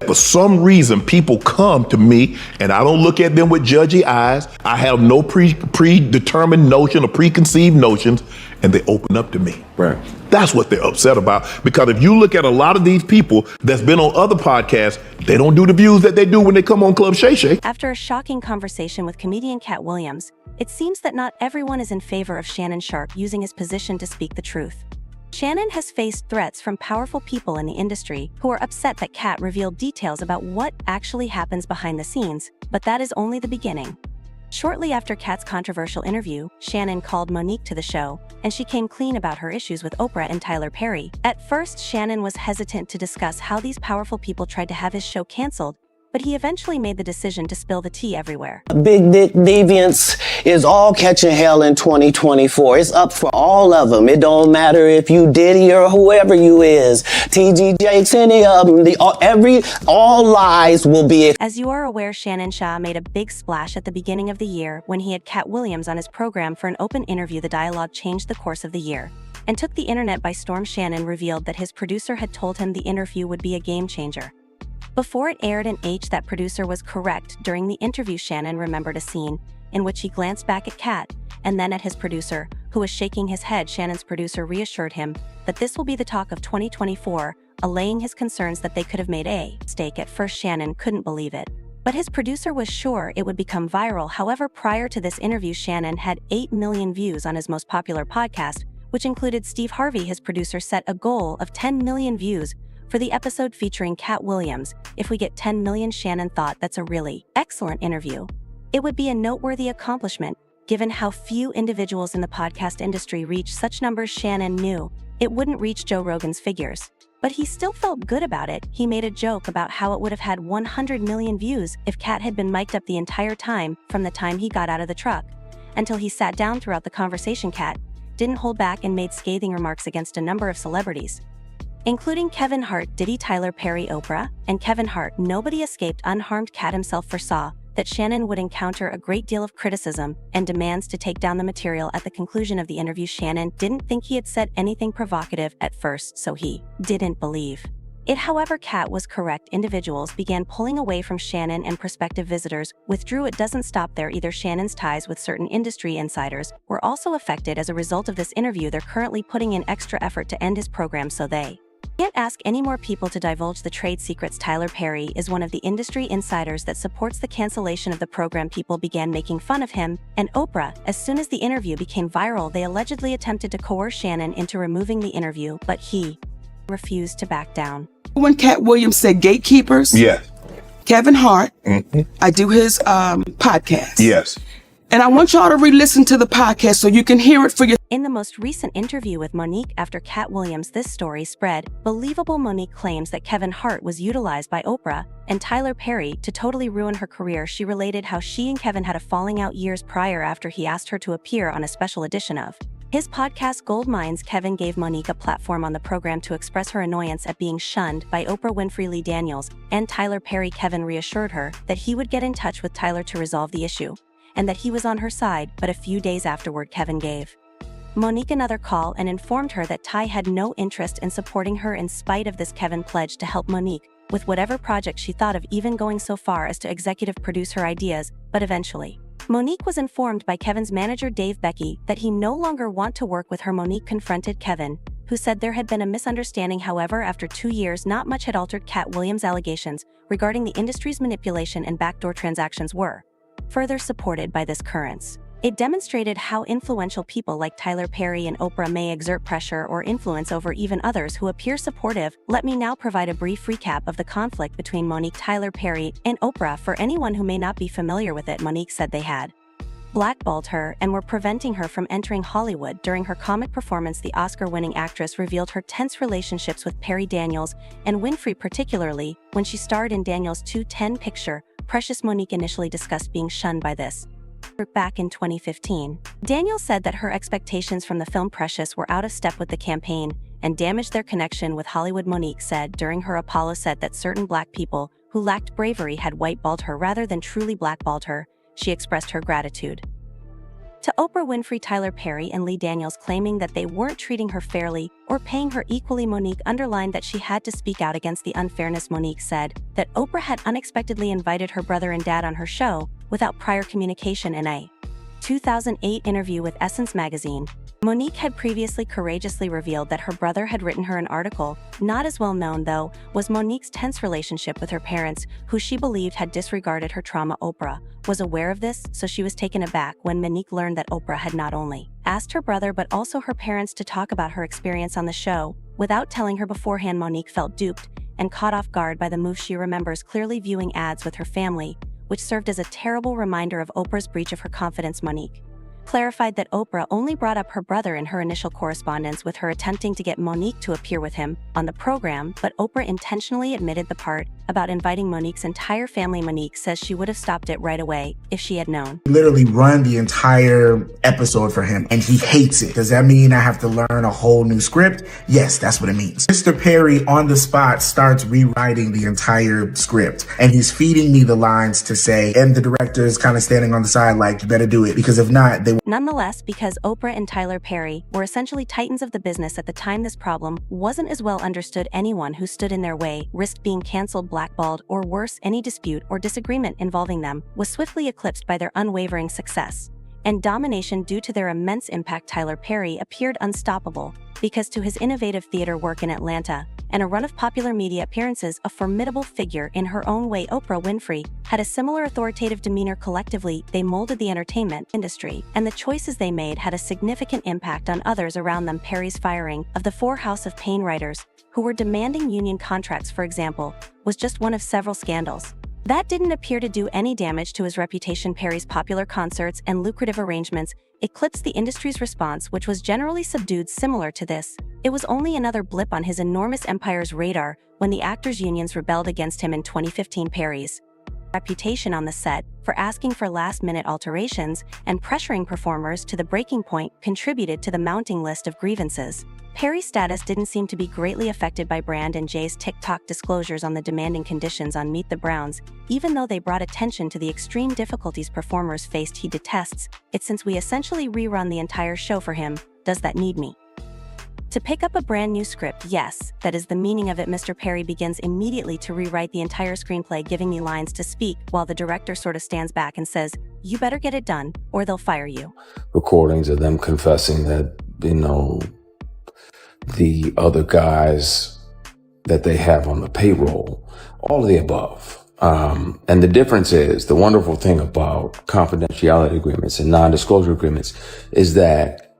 For some reason, people come to me and I don't look at them with judgy eyes. I have no predetermined notion or preconceived notions, and they open up to me. Right. That's what they're upset about. Because if you look at a lot of these people that's been on other podcasts, they don't do the views that they do when they come on Club Shay Shay. After a shocking conversation with comedian Katt Williams, it seems that not everyone is in favor of Shannon Sharpe using his position to speak the truth. Shannon has faced threats from powerful people in the industry who are upset that Katt revealed details about what actually happens behind the scenes, but that is only the beginning. Shortly after Katt's controversial interview, Shannon called Monique to the show, and she came clean about her issues with Oprah and Tyler Perry. At first, Shannon was hesitant to discuss how these powerful people tried to have his show canceled, but he eventually made the decision to spill the tea everywhere. Big dick deviance is all catching hell in 2024. It's up for all of them. It don't matter if you Diddy or whoever you is. TG Jakes, any of them. All lies will be. As you are aware, Shannon Sharpe made a big splash at the beginning of the year when he had Katt Williams on his program for an open interview. The dialogue changed the course of the year and took the internet by storm. Shannon revealed that his producer had told him the interview would be a game changer. Before it aired in that producer was correct. During the interview, Shannon remembered a scene in which he glanced back at Katt and then at his producer, who was shaking his head. Shannon's producer reassured him that this will be the talk of 2024, allaying his concerns that they could have made a mistake. At first, Shannon couldn't believe it, but his producer was sure it would become viral. However, prior to this interview, Shannon had 8 million views on his most popular podcast, which included Steve Harvey. His producer set a goal of 10 million views for the episode featuring Katt Williams. If we get 10 million, Shannon thought that's a really excellent interview. It would be a noteworthy accomplishment, given how few individuals in the podcast industry reach such numbers. Shannon knew it wouldn't reach Joe Rogan's figures, but he still felt good about it. He made a joke about how it would have had 100 million views if Katt had been mic'd up the entire time, from the time he got out of the truck until he sat down. Throughout the conversation, Katt didn't hold back and made scathing remarks against a number of celebrities, including Kevin Hart, Diddy, Tyler Perry, Oprah, and Kevin Hart. Nobody escaped unharmed. Katt himself foresaw that Shannon would encounter a great deal of criticism and demands to take down the material. At the conclusion of the interview, Shannon didn't think he had said anything provocative at first, so he didn't believe it. However, Katt was correct. Individuals began pulling away from Shannon and prospective visitors withdrew. It doesn't stop there either. Shannon's ties with certain industry insiders were also affected as a result of this interview. They're currently putting in extra effort to end his program so they can't ask any more people to divulge the trade secrets. Tyler Perry is one of the industry insiders that supports the cancellation of the program. People began making fun of him and Oprah. As soon as the interview became viral, they allegedly attempted to coerce Shannon into removing the interview, but he refused to back down. When Katt Williams said gatekeepers, Yes. Kevin Hart, I do his podcast. Yes. And I want y'all to re-listen to the podcast so you can hear it for yourself. In the most recent interview with Monique after Katt Williams, this story spread. Believable. Monique claims that Kevin Hart was utilized by Oprah and Tyler Perry to totally ruin her career. She related how she and Kevin had a falling out years prior after he asked her to appear on a special edition of his podcast Gold Mines. Kevin gave Monique a platform on the program to express her annoyance at being shunned by Oprah Winfrey, Lee Daniels, and Tyler Perry. Kevin reassured her that he would get in touch with Tyler to resolve the issue and that he was on her side, but a few days afterward, Kevin gave Monique another call and informed her that Ty had no interest in supporting her. In spite of this, Kevin pledged to help Monique with whatever project she thought of, even going so far as to executive produce her ideas. But eventually, Monique was informed by Kevin's manager Dave Becky that he no longer wanted to work with her. Monique confronted Kevin, who said there had been a misunderstanding. However, after 2 years, not much had altered. Katt Williams' allegations regarding the industry's manipulation and backdoor transactions were further supported by this occurrence. It demonstrated how influential people like Tyler Perry and Oprah may exert pressure or influence over even others who appear supportive. Let me now provide a brief recap of the conflict between Monique, Tyler Perry, and Oprah for anyone who may not be familiar with it. Monique said they had blackballed her and were preventing her from entering Hollywood. During her comic performance, the Oscar-winning actress revealed her tense relationships with Perry, Daniels, and Winfrey, particularly when she starred in Daniels' 2010 picture Precious. Monique initially discussed being shunned by this back in 2015. Daniels said that her expectations from the film Precious were out of step with the campaign and damaged their connection with Hollywood. Monique said during her Apollo said that certain black people who lacked bravery had whiteballed her rather than truly blackballed her. She expressed her gratitude To Oprah Winfrey, Tyler Perry, and Lee Daniels claiming that they weren't treating her fairly or paying her equally, Monique underlined that she had to speak out against the unfairness. Monique said that Oprah had unexpectedly invited her brother and dad on her show without prior communication. In a 2008 interview with Essence magazine, Monique had previously courageously revealed that her brother had written her an article. Not as well known, though, was Monique's tense relationship with her parents, who she believed had disregarded her trauma. Oprah was aware of this, so she was taken aback when Monique learned that Oprah had not only asked her brother but also her parents to talk about her experience on the show. Without telling her beforehand, Monique felt duped and caught off guard by the move. She remembers clearly viewing ads with her family, which served as a terrible reminder of Oprah's breach of her confidence. Monique clarified that Oprah only brought up her brother in her initial correspondence with her, attempting to get Monique to appear with him on the program, but Oprah intentionally omitted the part about inviting Monique's entire family. Monique says she would have stopped it right away if she had known. Literally run the entire episode for him, and he hates it. Does that mean I have to learn a whole new script? Yes, that's what it means. Mr. Perry on the spot starts rewriting the entire script, and he's feeding me the lines to say, and the director is kind of standing on the side like, you better do it, because if not, they... Nonetheless, because Oprah and Tyler Perry were essentially titans of the business at the time, this problem wasn't as well understood. Anyone who stood in their way risked being canceled, blackballed, or worse, any dispute or disagreement involving them was swiftly eclipsed by their unwavering success and domination. Due to their immense impact, Tyler Perry appeared unstoppable because, to his innovative theater work in Atlanta and a run of popular media appearances, a formidable figure in her own way, Oprah Winfrey had a similar authoritative demeanor. Collectively, they molded the entertainment industry, and the choices they made had a significant impact on others around them. Perry's firing of the 4 House of Pain writers who were demanding union contracts, for example, was just one of several scandals that didn't appear to do any damage to his reputation. Perry's popular concerts and lucrative arrangements eclipsed the industry's response, which was generally subdued. Similar to this, it was only another blip on his enormous empire's radar when the actors' unions rebelled against him in 2015. Perry's reputation on the set for asking for last-minute alterations and pressuring performers to the breaking point contributed to the mounting list of grievances. Perry's status didn't seem to be greatly affected by Brandon Jay's TikTok disclosures on the demanding conditions on Meet the Browns, even though they brought attention to the extreme difficulties performers faced. He detests it since we essentially rerun the entire show for him. Does that need me to pick up a brand new script? Yes, that is the meaning of it. Mr. Perry begins immediately to rewrite the entire screenplay, giving me lines to speak, while the director sort of stands back and says, "You better get it done, or they'll fire you." Recordings of them confessing that, the other guys that they have on the payroll, all of the above. And the difference is, the wonderful thing about confidentiality agreements and non-disclosure agreements is that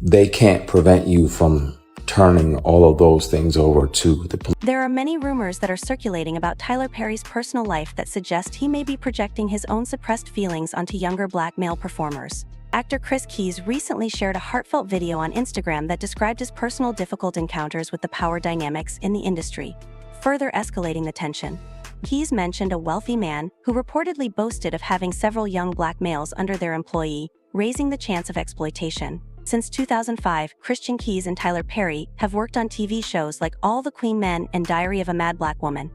they can't prevent you from turning all of those things over to the police. There are many rumors that are circulating about Tyler Perry's personal life that suggest he may be projecting his own suppressed feelings onto younger black male performers. Actor Chris Keys recently shared a heartfelt video on Instagram that described his personal difficult encounters with the power dynamics in the industry, further escalating the tension. Keys mentioned a wealthy man who reportedly boasted of having several young black males under their employ, raising the chance of exploitation. Since 2005, Christian Keys and Tyler Perry have worked on TV shows like All the Queen Men and Diary of a Mad Black Woman.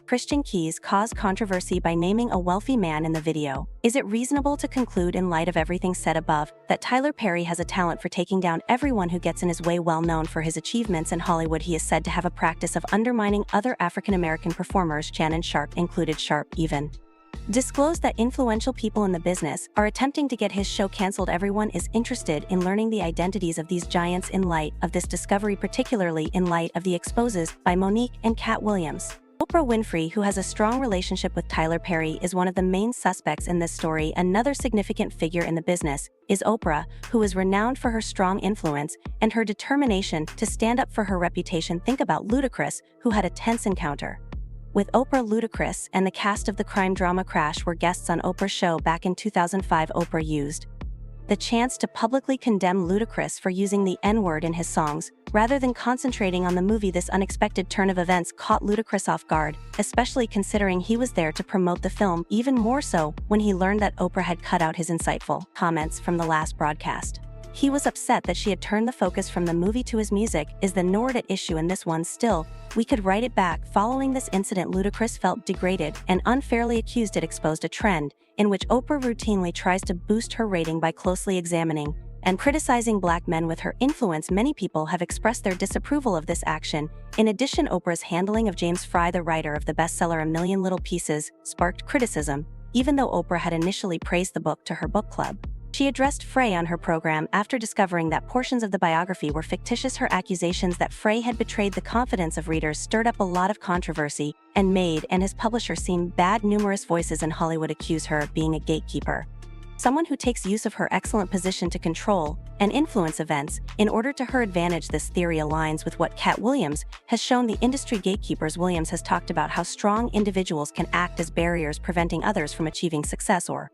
Christian Keys caused controversy by naming a wealthy man in the video. Is it reasonable to conclude, in light of everything said above, that Tyler Perry has a talent for taking down everyone who gets in his way? Well known for his achievements in Hollywood, he is said to have a practice of undermining other African-American performers. Shannon Sharpe included. Sharpe even disclosed that influential people in the business are attempting to get his show canceled. Everyone is interested in learning the identities of these giants in light of this discovery, particularly in light of the exposes by Monique and Katt Williams. Oprah Winfrey, who has a strong relationship with Tyler Perry, is one of the main suspects in this story. Another significant figure in the business is Oprah, who is renowned for her strong influence and her determination to stand up for her reputation. Think about Ludacris, who had a tense encounter with Oprah. Ludacris and the cast of the crime drama Crash were guests on Oprah's show back in 2005. Oprah used the chance to publicly condemn Ludacris for using the N-word in his songs, rather than concentrating on the movie. This unexpected turn of events caught Ludacris off guard, especially considering he was there to promote the film, even more so when he learned that Oprah had cut out his insightful comments from the last broadcast. He was upset that she had turned the focus from the movie to his music. Is the Nord at issue in this one still? We could write it back. Following this incident, Ludacris felt degraded and unfairly accused. It exposed a trend in which Oprah routinely tries to boost her rating by closely examining and criticizing black men with her influence. Many people have expressed their disapproval of this action. In addition, Oprah's handling of James Fry, the writer of the bestseller A Million Little Pieces, sparked criticism, even though Oprah had initially praised the book to her book club. She addressed Frey on her program after discovering that portions of the biography were fictitious. Her accusations that Frey had betrayed the confidence of readers stirred up a lot of controversy and made and his publisher seem bad. Numerous voices in Hollywood accuse her of being a gatekeeper, someone who takes use of her excellent position to control and influence events in order to her advantage. This theory aligns with what Katt Williams has shown the industry gatekeepers. Williams has talked about how strong individuals can act as barriers preventing others from achieving success or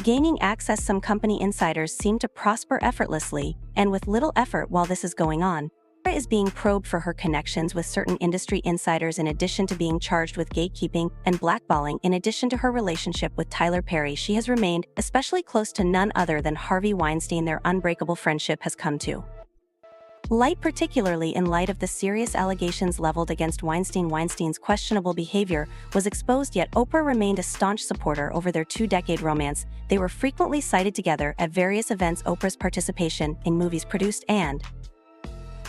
gaining access. Some company insiders seem to prosper effortlessly and with little effort while this is going on. Oprah is being probed for her connections with certain industry insiders in addition to being charged with gatekeeping and blackballing. In addition to her relationship with Tyler Perry, she has remained especially close to none other than Harvey Weinstein. Their unbreakable friendship has come to light, particularly in light of the serious allegations leveled against Weinstein. Weinstein's questionable behavior was exposed, yet Oprah remained a staunch supporter over their two-decade romance. They were frequently cited together at various events. Oprah's participation in movies produced and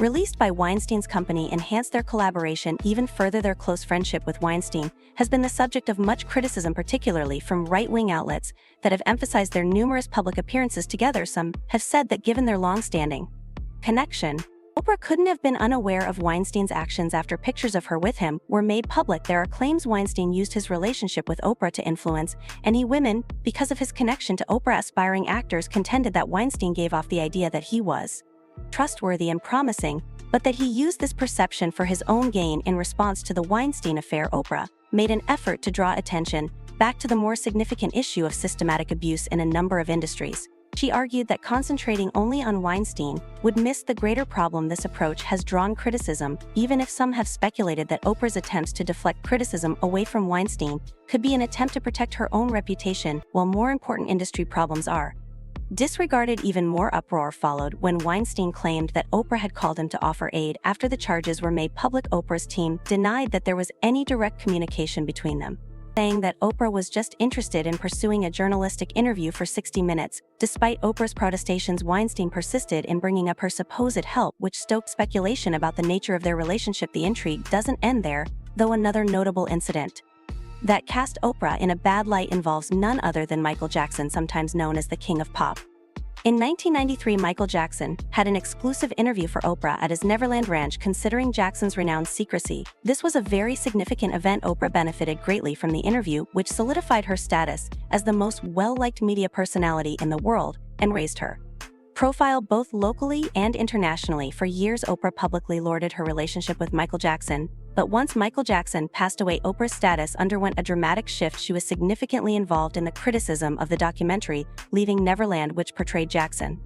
released by Weinstein's company enhanced their collaboration even further. Their close friendship with Weinstein has been the subject of much criticism, particularly from right-wing outlets that have emphasized their numerous public appearances together. Some have said that given their long-standing connection, Oprah couldn't have been unaware of Weinstein's actions after pictures of her with him were made public. There are claims Weinstein used his relationship with Oprah to influence any women because of his connection to Oprah. Aspiring actors contended that Weinstein gave off the idea that he was trustworthy and promising, but that he used this perception for his own gain. In response to the Weinstein affair, Oprah made an effort to draw attention back to the more significant issue of systematic abuse in a number of industries. She argued that concentrating only on Weinstein would miss the greater problem. This approach has drawn criticism, even if some have speculated that Oprah's attempts to deflect criticism away from Weinstein could be an attempt to protect her own reputation, while more important industry problems are disregarded. Even more uproar followed when Weinstein claimed that Oprah had called him to offer aid after the charges were made public. Oprah's team denied that there was any direct communication between them, saying that Oprah was just interested in pursuing a journalistic interview for 60 Minutes. Despite Oprah's protestations, Weinstein persisted in bringing up her supposed help, which stoked speculation about the nature of their relationship. The intrigue doesn't end there, though. Another notable incident that cast Oprah in a bad light involves none other than Michael Jackson, sometimes known as the King of Pop. In 1993, Michael Jackson had an exclusive interview for Oprah at his Neverland Ranch. Considering Jackson's renowned secrecy, this was a very significant event. Oprah benefited greatly from the interview, which solidified her status as the most well-liked media personality in the world and raised her profile both locally and internationally. For years, Oprah publicly lauded her relationship with Michael Jackson, but once Michael Jackson passed away, Oprah's status underwent a dramatic shift. She was significantly involved in the criticism of the documentary Leaving Neverland, which portrayed Jackson